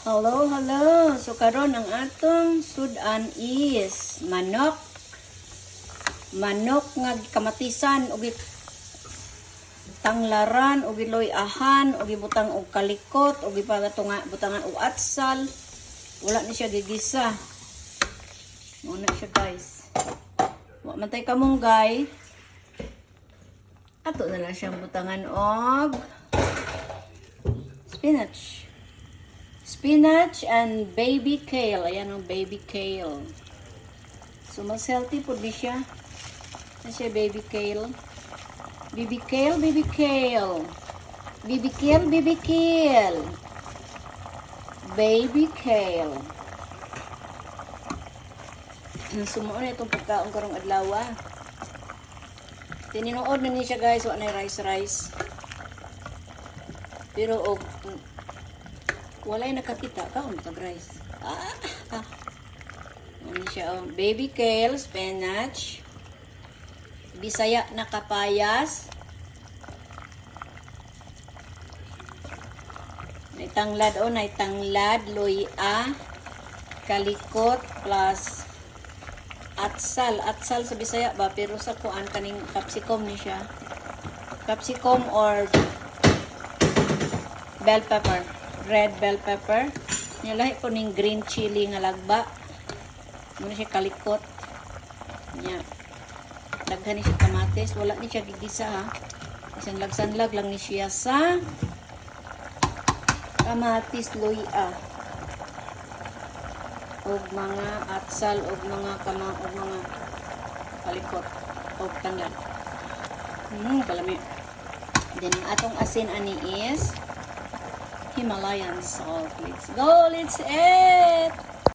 Hello, hello. So karon ang atong sudan is manok. Manok nga kamatisan ug tanglaran ug loy-ahan ug butang og kalikot ug ipatunga butangan og atsal. Wala ni siya gigisa. Muna siya guys. Wa man tay kamunggay. Ato na lang siyang butangan og spinach. Spinach and baby kale. Ayan ang baby kale. So, mas healthy po di siya. Ano siya, baby kale? Baby kale, baby kale. Baby kale, baby kale. Baby kale. Sumuon na itong pagkaon karong adlaw. Tininood na niya siya guys. Wala na rice. Pero, walay nakakita ka tag rice. Ano siya, baby kale, spinach, Bisaya na kapayas, naitanglad, loya, kalikot, plus atsal sa Bisaya ba, pero sa kuan kaning capsicum ni siya. Capsicum or bell pepper. Red bell pepper. Nilahi ko ning green chili nga lagba. Muna siya kalikot. Nya. Daghan ni siya kamatis. Wala ni siya gigisa ha. Isang lagsanlag lang ni siya sa kamatis loya. Og mga atsal og mga kalikot og tanglad. Kalami. Then ang atong asin ani is Himalayan salt. Let's go. Let's eat.